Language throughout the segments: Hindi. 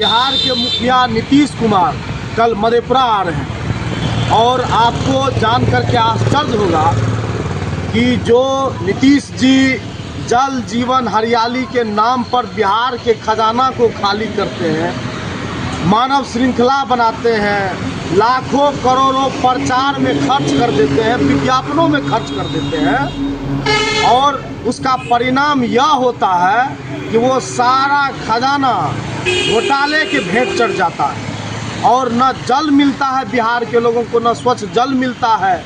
बिहार के मुखिया नीतीश कुमार कल मधेपुरा आ रहे हैं और आपको जान करके आश्चर्य होगा कि जो नीतीश जी जल जीवन हरियाली के नाम पर बिहार के खजाना को खाली करते हैं, मानव श्रृंखला बनाते हैं, लाखों करोड़ों प्रचार में खर्च कर देते हैं, विज्ञापनों में खर्च कर देते हैं और उसका परिणाम यह होता है कि वो सारा खजाना घोटाले के भेंट चढ़ जाता है और न जल मिलता है बिहार के लोगों को, न स्वच्छ जल मिलता है,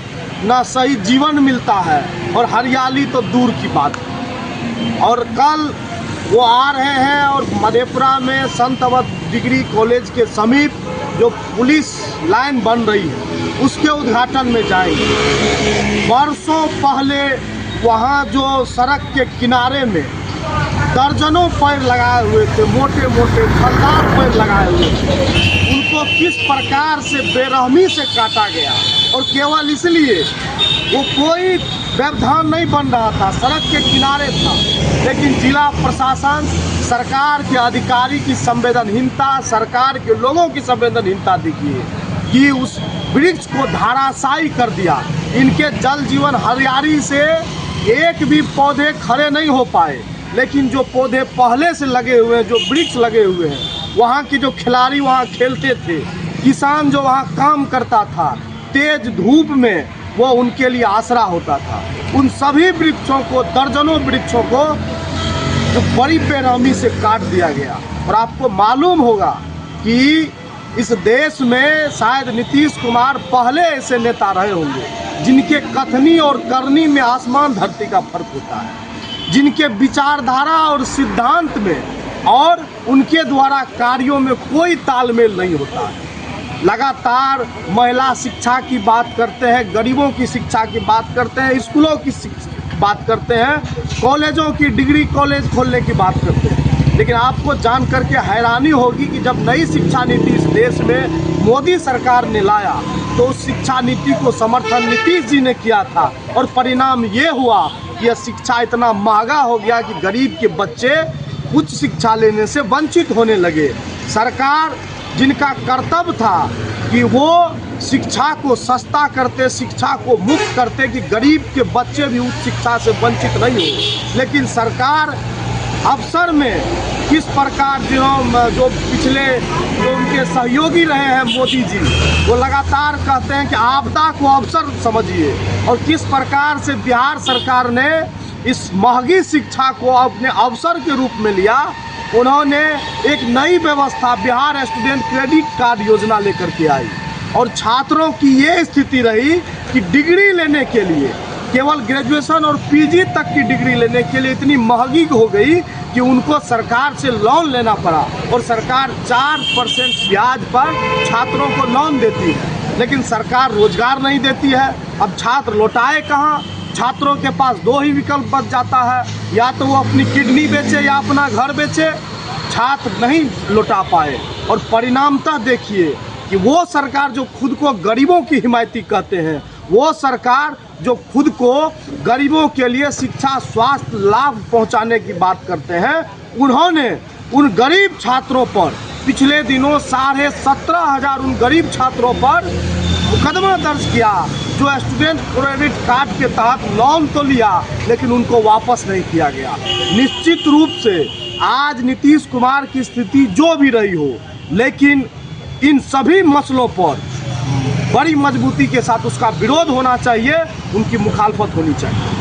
न सही जीवन मिलता है और हरियाली तो दूर की बात है। और कल वो आ रहे हैं और मधेपुरा में संत अवध डिग्री कॉलेज के समीप जो पुलिस लाइन बन रही है उसके उद्घाटन में जाएंगे। वर्षों पहले वहाँ जो सड़क के किनारे में दर्जनों पेड़ लगाए हुए थे, मोटे मोटे फलदार पेड़ लगाए हुए थे, उनको किस प्रकार से बेरहमी से काटा गया और केवल इसलिए वो कोई व्यवधान नहीं बन रहा था, सड़क के किनारे था, लेकिन जिला प्रशासन, सरकार के अधिकारी की संवेदनहीनता, सरकार के लोगों की संवेदनहीनता दिखी कि उस वृक्ष को धराशायी कर दिया। इनके जल जीवन हरियाली से एक भी पौधे खड़े नहीं हो पाए, लेकिन जो पौधे पहले से लगे हुए हैं, जो वृक्ष लगे हुए हैं, वहाँ की जो खिलाड़ी वहाँ खेलते थे, किसान जो वहाँ काम करता था, तेज धूप में वो उनके लिए आसरा होता था। उन सभी वृक्षों को, दर्जनों वृक्षों को जो बड़ी बेरहमी से काट दिया गया। और आपको मालूम होगा कि इस देश में शायद नीतीश कुमार पहले ऐसे नेता रहे होंगे जिनके कथनी और करनी में आसमान धरती का फर्क होता है, जिनके विचारधारा और सिद्धांत में और उनके द्वारा कार्यों में कोई तालमेल नहीं होता है। लगातार महिला शिक्षा की बात करते हैं, गरीबों की शिक्षा की बात करते हैं, स्कूलों की बात करते हैं, कॉलेजों की डिग्री कॉलेज खोलने की बात करते हैं, लेकिन आपको जान करके हैरानी होगी कि जब नई शिक्षा नीति इस देश में मोदी सरकार ने लाया तो उस शिक्षा नीति को समर्थन नीतीश जी ने किया था और परिणाम ये हुआ कि यह शिक्षा इतना महंगा हो गया कि गरीब के बच्चे उच्च शिक्षा लेने से वंचित होने लगे। सरकार जिनका कर्तव्य था कि वो शिक्षा को सस्ता करते, शिक्षा को मुफ्त करते कि गरीब के बच्चे भी उच्च शिक्षा से वंचित नहीं हो, लेकिन सरकार अवसर में किस प्रकार जो पिछले जो उनके सहयोगी रहे हैं मोदी जी, वो लगातार कहते हैं कि आपदा को अवसर समझिए, और किस प्रकार से बिहार सरकार ने इस महंगी शिक्षा को अपने अवसर के रूप में लिया। उन्होंने एक नई व्यवस्था बिहार स्टूडेंट क्रेडिट कार्ड योजना लेकर के आई और छात्रों की ये स्थिति रही कि डिग्री लेने के लिए, केवल ग्रेजुएशन और पीजी तक की डिग्री लेने के लिए इतनी महंगी हो गई कि उनको सरकार से लोन लेना पड़ा और सरकार 4% ब्याज पर छात्रों को लोन देती है, लेकिन सरकार रोजगार नहीं देती है। अब छात्र लौटाए कहाँ? छात्रों के पास दो ही विकल्प बच जाता है, या तो वो अपनी किडनी बेचे या अपना घर बेचे। छात्र नहीं लौटा पाए और परिणामतः देखिए कि वो सरकार जो खुद को गरीबों की हिमायती कहते हैं, वो सरकार जो खुद को गरीबों के लिए शिक्षा स्वास्थ्य लाभ पहुंचाने की बात करते हैं, उन्होंने उन गरीब छात्रों पर पिछले दिनों 17,500 उन गरीब छात्रों पर मुकदमा दर्ज किया जो स्टूडेंट क्रेडिट कार्ड के तहत लोन तो लिया लेकिन उनको वापस नहीं किया गया। निश्चित रूप से आज नीतीश कुमार की स्थिति जो भी रही हो, लेकिन इन सभी मसलों पर बड़ी मजबूती के साथ उसका विरोध होना चाहिए, उनकी मुखालफत होनी चाहिए।